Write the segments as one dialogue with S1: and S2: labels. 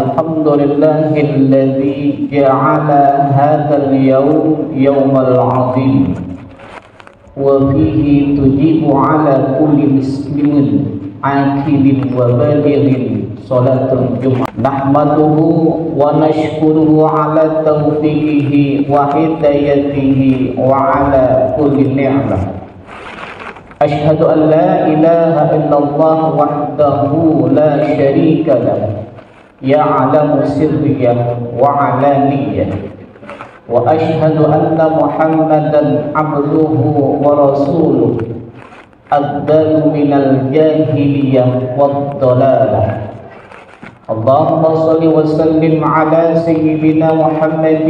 S1: الحمد لله الذي جعل هذا اليوم يوم العظيم وفيه تجيب على كل مسلم عاقل وبالغ صلاة الجمعة نحمده ونشكره على توفيقه وهدايته وعلى كل نعمة أشهد أن لا إله إلا الله وحده لا شريك له يعلم سرية وعلانية وأشهد أن محمدا عبده ورسوله الدال من الجاهلية والضلالة اللهم صل وسلم على سيدنا محمد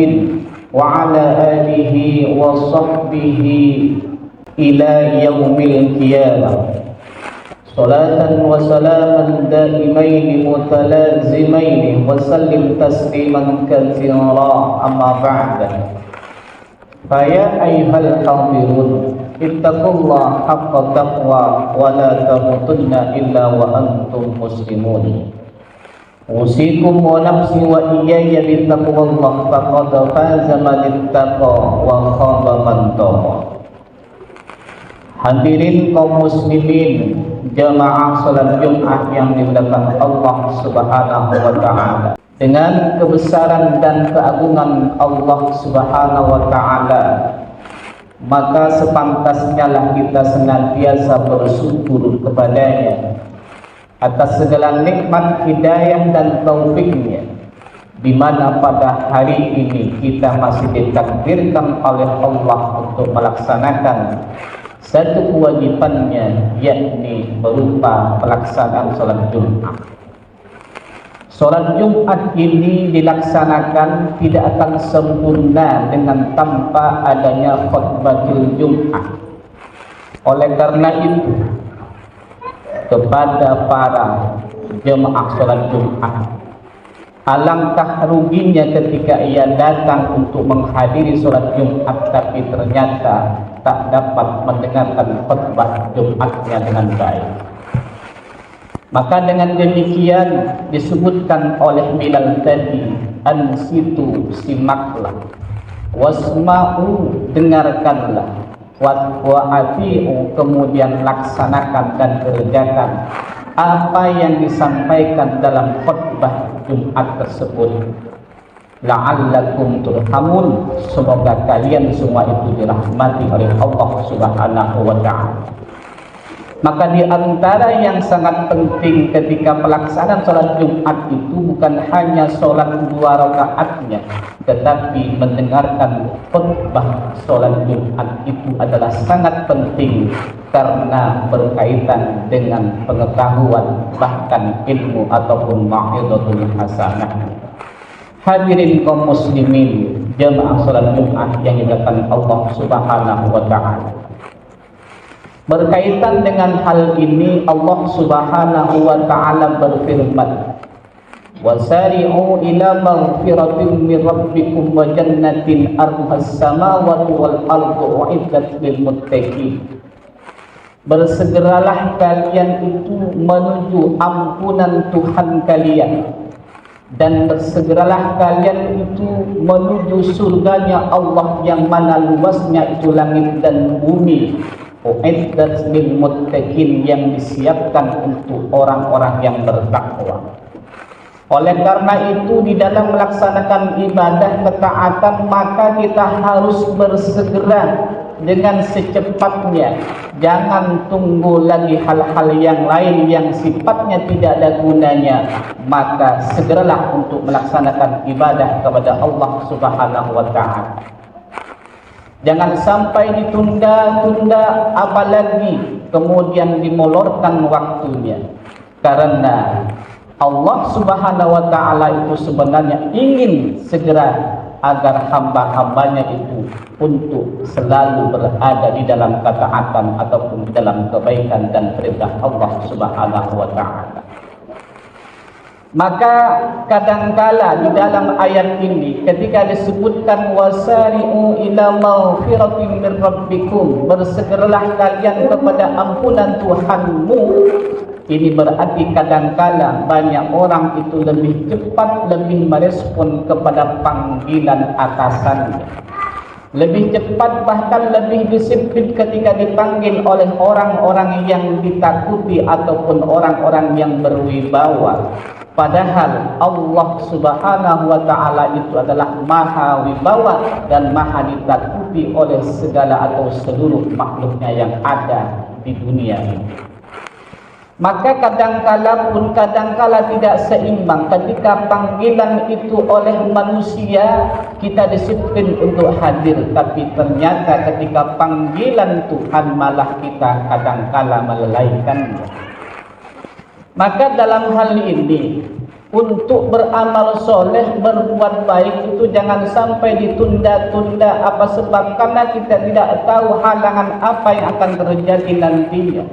S1: وعلى آله وصحبه إلى يوم القيامة صلاة وسلاما دائمين متلازمين وسلم تسليما كثيرا أما بعد فيا أيها الحاضرون اتقوا الله حق تقوى ولا تموتن إلا وأنتم مسلمون أوصيكم ونفسي وإياي بتقوى الله فقد فاز من اتقى وخاب من طغى. Hadirin kaum muslimin jamaah salat Jumat yang dimuliakan Allah Subhanahu wa taala. Dengan kebesaran dan keagungan Allah Subhanahu wa taala, maka sepantasnya lah kita senantiasa bersyukur kepadanya atas segala nikmat hidayah dan taufiknya, di mana pada hari ini kita masih ditakdirkan oleh Allah untuk melaksanakan satu kewajibannya, yakni berupa pelaksanaan sholat Jumat. Sholat Jumat ini dilaksanakan tidak akan sempurna dengan tanpa adanya khutbatul Jumat. Oleh karena itu, kepada para jemaah sholat Jumat, alangkah ruginya ketika ia datang untuk menghadiri sholat Jumat tapi ternyata tak dapat mendengarkan khutbah Jumatnya dengan baik. Maka dengan demikian disebutkan oleh Bilal tadi, ansitu, simaklah, wasma'u, dengarkanlah, wa'ati'u, kemudian laksanakan dan kerjakan apa yang disampaikan dalam khutbah Jumat tersebut. La'allakum turhamun, semoga kalian semua itu dirahmati oleh Allah Subhanahu wa ta'ala. Maka di antara yang sangat penting ketika pelaksanaan sholat Jumat itu bukan hanya sholat 2 rakaatnya, tetapi mendengarkan khutbah sholat Jumat itu adalah sangat penting karena berkaitan dengan pengetahuan bahkan ilmu ataupun mau'izatul hasanah. Hadirin kaum muslimin jemaah salat Jumat yang dimuliakan Allah Subhanahu wa taala. Berkaitan dengan hal ini Allah Subhanahu wa taala berfirman, "Wasari'u ila maghfiratin min rabbikum wa jannatin arduhas samawati wal ardu u'iddat lil muttaqin." Bersegeralah kalian itu menuju ampunan Tuhan kalian, dan bersegeralah kalian itu menuju surganya Allah yang mana luasnya itu langit dan bumi, uiddat lil muttaqin, yang disiapkan untuk orang-orang yang bertakwa. Oleh karena itu di dalam melaksanakan ibadah ketaatan maka kita harus bersegera dengan secepatnya. Jangan tunggu lagi hal-hal yang lain yang sifatnya tidak ada gunanya, maka segeralah untuk melaksanakan ibadah kepada Allah Subhanahu wa taala. Jangan sampai ditunda-tunda, apalagi kemudian dimolorkan waktunya. Karena Allah Subhanahu wa taala itu sebenarnya ingin segera agar hamba-hambanya itu untuk selalu berada di dalam ketaatan ataupun di dalam kebaikan dan perintah Allah Subhanahu wa taala. Maka kadangkala di dalam ayat ini ketika disebutkan wasari'u ila maghfiratin min rabbikum, bersegeralah kalian kepada ampunan Tuhanmu, Ini berarti kadangkala banyak orang itu lebih cepat lebih merespon kepada panggilan atasannya. Lebih cepat bahkan lebih disiplin ketika dipanggil oleh orang-orang yang ditakuti ataupun orang-orang yang berwibawa. Padahal Allah Subhanahu wa ta'ala itu adalah maha wibawa dan maha ditakuti oleh segala atau seluruh makhluknya yang ada di dunia ini. Maka kadangkala tidak seimbang ketika panggilan itu oleh manusia kita disiplin untuk hadir, tapi ternyata ketika panggilan Tuhan malah kita kadangkala melalaikannya. Maka dalam hal ini untuk beramal soleh, berbuat baik itu jangan sampai ditunda-tunda. Apa sebab? Karena kita tidak tahu halangan apa yang akan terjadi nantinya.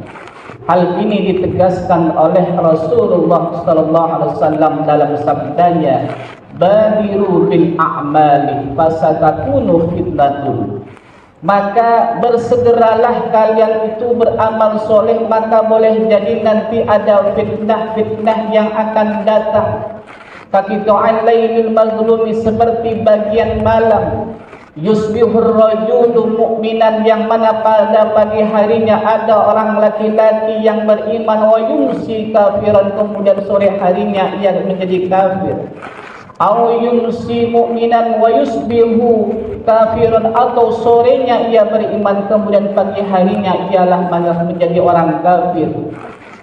S1: Hal ini ditegaskan oleh Rasulullah sallallahu alaihi wasallam dalam sabdanya, "Badiru bil a'mali fasatakunu fitnatun." Maka bersegeralah kalian itu beramal soleh, maka boleh jadi nanti ada fitnah-fitnah yang akan datang. Kaqita'al lailil mazlumi, seperti bagian malam. Yusbihur rajulu mu'minan, yang mana pada pagi harinya ada orang laki-laki yang beriman, wa yumsi kafiran, kemudian sore harinya ia menjadi kafir. Aw yumsi mu'minan wa yusbihu kafiran, atau sorenya ia beriman kemudian pagi harinya ialah menjadi orang kafir.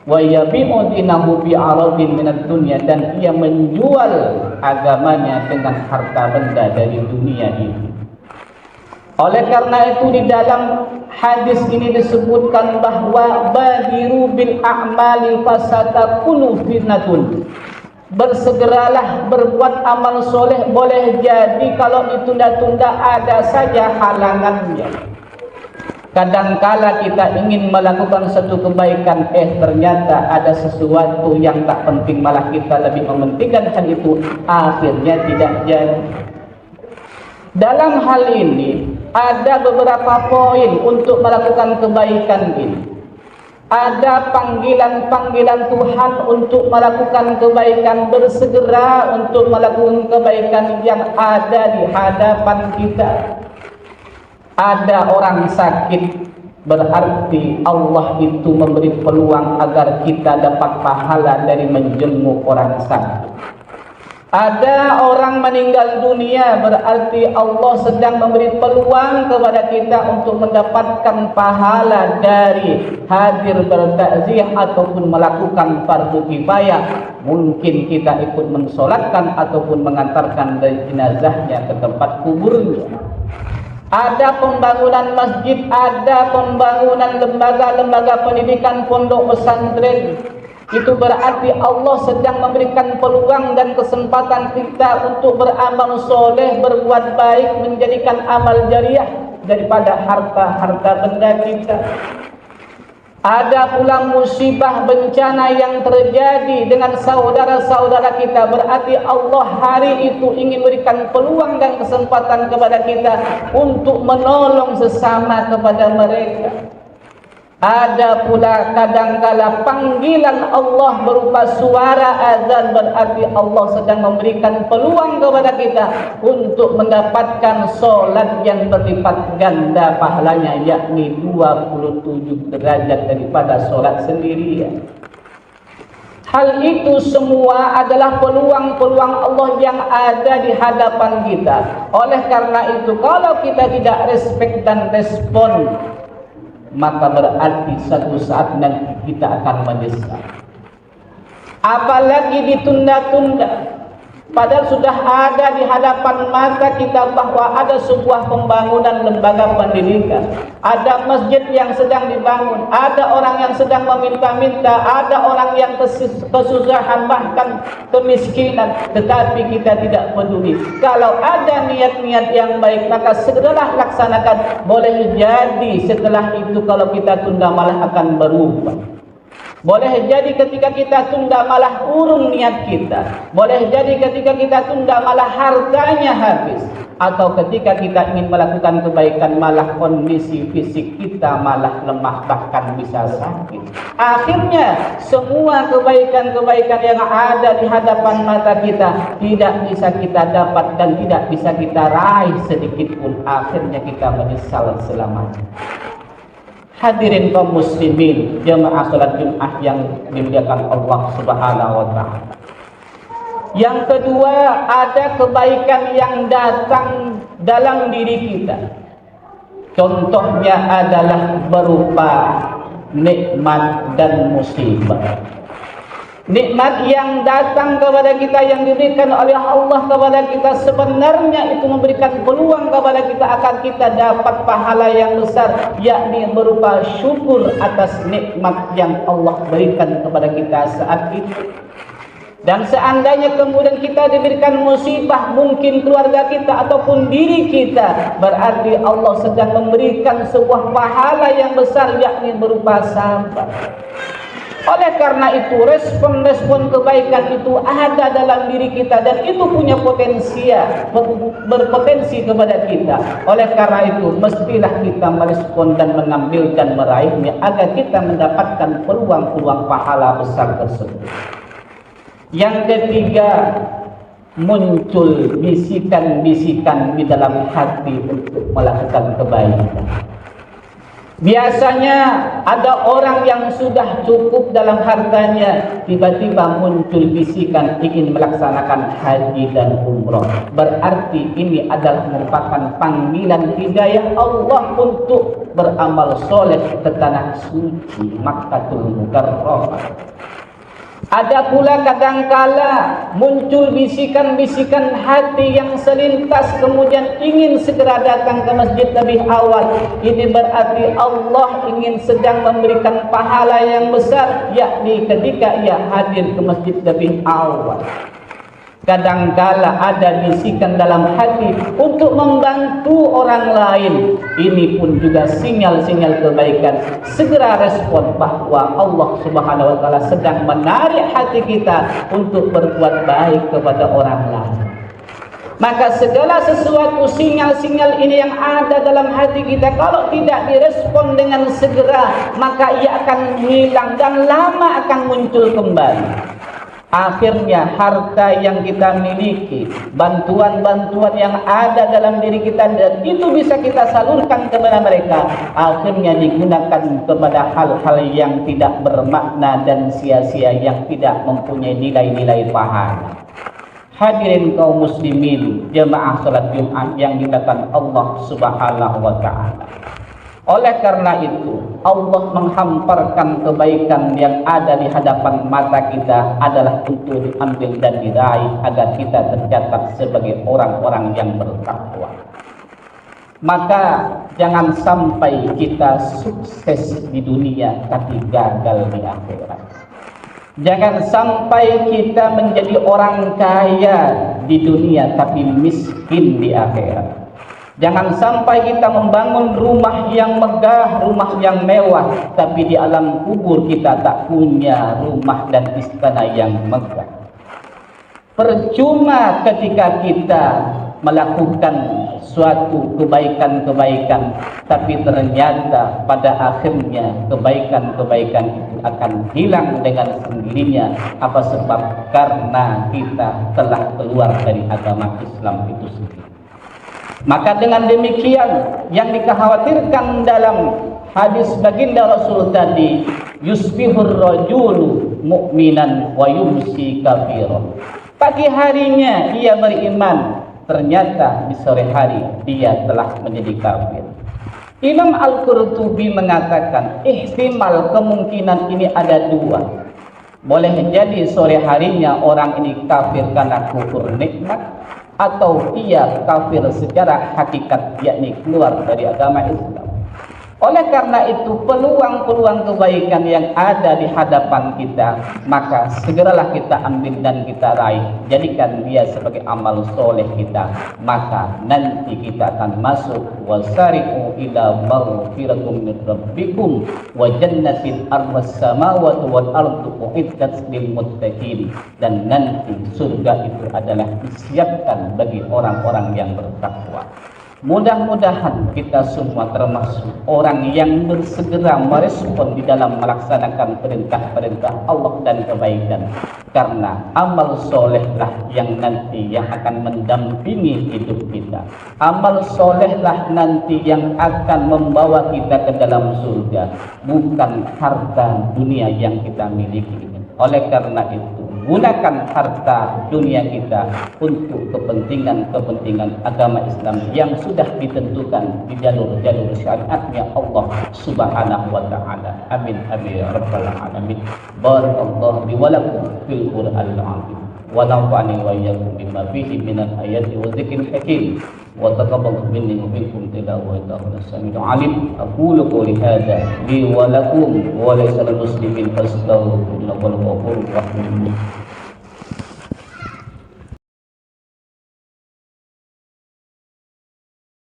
S1: Wa yabi'u dinahu bi 'aradin minad dunya, dan ia menjual agamanya dengan harta benda dari dunia ini. Oleh karena itu di dalam hadis ini disebutkan bahwa badiru bil a'mali fasatakunu fitnatun. Bersegeralah berbuat amal soleh, boleh jadi kalau ditunda-tunda ada saja halangannya. Kadangkala kita ingin melakukan satu kebaikan, ternyata ada sesuatu yang tak penting, malah kita lebih mementingkan hal itu, akhirnya tidak jadi. Dalam hal ini ada beberapa poin untuk melakukan kebaikan ini. Ada panggilan-panggilan Tuhan untuk melakukan kebaikan, bersegera untuk melakukan kebaikan yang ada di hadapan kita. Ada orang sakit, berarti Allah itu memberi peluang agar kita dapat pahala dari menjenguk orang sakit. Ada orang meninggal dunia, berarti Allah sedang memberi peluang kepada kita untuk mendapatkan pahala dari hadir bertakziah ataupun melakukan fardu kifayah. Mungkin kita ikut mensolatkan ataupun mengantarkan jenazahnya ke tempat kuburnya. Ada pembangunan masjid, ada pembangunan lembaga-lembaga pendidikan, pondok pesantren. Itu berarti Allah sedang memberikan peluang dan kesempatan kita untuk beramal soleh, berbuat baik, menjadikan amal jariah daripada harta-harta benda kita. Ada pula musibah bencana yang terjadi dengan saudara-saudara kita, berarti Allah hari itu ingin berikan peluang dan kesempatan kepada kita untuk menolong sesama kepada mereka. Ada pula kadangkala panggilan Allah berupa suara azan, berarti Allah sedang memberikan peluang kepada kita untuk mendapatkan solat yang berlipat ganda pahalanya, yakni 27 derajat daripada solat sendirian. Hal itu semua adalah peluang-peluang Allah yang ada di hadapan kita. Oleh karena itu, kalau kita tidak respect dan respon, maka berarti satu saat nanti kita akan menyesal. Apalagi ditunda-tunda, padahal sudah ada di hadapan mata kita bahwa ada sebuah pembangunan lembaga pendidikan, ada masjid yang sedang dibangun, ada orang yang sedang meminta-minta, ada orang yang kesusahan bahkan kemiskinan, tetapi kita tidak peduli. Kalau ada niat-niat yang baik, maka segeralah laksanakan. Boleh jadi setelah itu kalau kita tunda malah akan berubah. Boleh jadi ketika kita tunda malah urung niat kita. Boleh jadi ketika kita tunda malah hartanya habis. Atau ketika kita ingin melakukan kebaikan malah kondisi fisik kita malah lemah, bahkan bisa sakit. akhirnya semua kebaikan-kebaikan yang ada di hadapan mata kita tidak bisa kita dapat dan tidak bisa kita raih sedikit pun. Akhirnya kita menyesal selamanya. Hadirin kaum muslimin, jemaah salat Jumat yang dimuliakan Allah Subhanahu wa taala. Yang kedua, ada kebaikan yang datang dalam diri kita. Contohnya adalah berupa nikmat dan musibah. Nikmat yang datang kepada kita, yang diberikan oleh Allah kepada kita, sebenarnya itu memberikan peluang kepada kita akan kita dapat pahala yang besar, yakni berupa syukur atas nikmat yang Allah berikan kepada kita saat itu. Dan seandainya kemudian kita diberikan musibah, mungkin keluarga kita ataupun diri kita, berarti Allah sedang memberikan sebuah pahala yang besar, yakni berupa sabar. Oleh karena itu, respon-respon kebaikan itu ada dalam diri kita dan itu punya berpotensi kepada kita. Oleh karena itu, mestilah kita merespon dan mengambil dan meraihnya agar kita mendapatkan peluang-peluang pahala besar tersebut. Yang ketiga, muncul bisikan-bisikan di dalam hati untuk melakukan kebaikan. Biasanya ada orang yang sudah cukup dalam hartanya, tiba-tiba muncul bisikan ingin melaksanakan haji dan umrah. Berarti ini adalah merupakan panggilan hidayah Allah untuk beramal soleh ke tanah suci Makkatul Mukarramah. Ada pula kadangkala muncul bisikan-bisikan hati yang selintas kemudian ingin segera datang ke masjid lebih awal. Ini berarti Allah ingin sedang memberikan pahala yang besar, yakni ketika ia hadir ke masjid lebih awal. Kadangkala ada bisikan dalam hati untuk membantu orang lain. Ini pun juga sinyal-sinyal kebaikan. Segera respon bahwa Allah Subhanahu wa taala sedang menarik hati kita untuk berbuat baik kepada orang lain. Maka segala sesuatu sinyal-sinyal ini yang ada dalam hati kita, kalau tidak direspon dengan segera, maka ia akan hilang dan lama akan muncul kembali. Akhirnya harta yang kita miliki, bantuan-bantuan yang ada dalam diri kita, dan itu bisa kita salurkan kepada mereka, akhirnya digunakan kepada hal-hal yang tidak bermakna dan sia-sia, yang tidak mempunyai nilai-nilai pahala. Hadirin kaum muslimin, jemaah salat Jumat yang dimuliakan Allah Subhanahu wa taala. Oleh karena itu, Allah menghamparkan kebaikan yang ada di hadapan mata kita adalah untuk diambil dan diraih agar kita tercatat sebagai orang-orang yang bertakwa. Maka jangan sampai kita sukses di dunia tapi gagal di akhirat. Jangan sampai kita menjadi orang kaya di dunia tapi miskin di akhirat. Jangan sampai kita membangun rumah yang megah, rumah yang mewah, tapi di alam kubur kita tak punya rumah dan istana yang megah. Percuma ketika kita melakukan suatu kebaikan-kebaikan, tapi ternyata pada akhirnya kebaikan-kebaikan itu akan hilang dengan sendirinya. Apa sebab? Karena kita telah keluar dari agama Islam itu sendiri. Maka dengan demikian yang dikhawatirkan dalam hadis baginda Rasul tadi, yusbihur rajulu mu'minan wa yumsi kafiran. Pagi harinya ia beriman, ternyata di sore hari dia telah menjadi kafir. Imam Al-Qurtubi mengatakan ihtimal, kemungkinan ini ada dua. Boleh jadi sore harinya orang ini kafir karena kufur nikmat, atau ia kafir secara hakikat, yakni keluar dari agama Islam. Oleh karena itu, peluang-peluang kebaikan yang ada di hadapan kita, maka segeralah kita ambil dan kita raih. Jadikan dia sebagai amal soleh kita. Maka nanti kita akan masuk wasari'u ila maghfiratum min rabbikum wa jannatin arwas samawati wal ardu uiddat lil muttaqin. Dan nanti surga itu adalah disiapkan bagi orang-orang yang bertakwa. Mudah-mudahan kita semua termasuk orang yang bersegera merespon di dalam melaksanakan perintah-perintah Allah dan kebaikan. Karena amal solehlah yang nanti yang akan mendampingi hidup kita. Amal solehlah nanti yang akan membawa kita ke dalam surga, bukan harta dunia yang kita miliki. Oleh karena itu, gunakan harta dunia kita untuk kepentingan agama Islam yang sudah ditentukan di jalur-jalur syariatnya Allah Subhanahu wa taala. Amin amin ya rabbal alamin. Barakallahu li wa lakum fil Qur'anil azim. Wa nafa'ani wa iyyakum bima fihi minal ayati wa dzikril hakim. Wa taqabbal minni wa minkum tilawatahu as-sami'ul alim. Aqulu qawli hadza li wa lakum wa laysa lil muslimin fastaghfirullaha wal ghafurur rahim.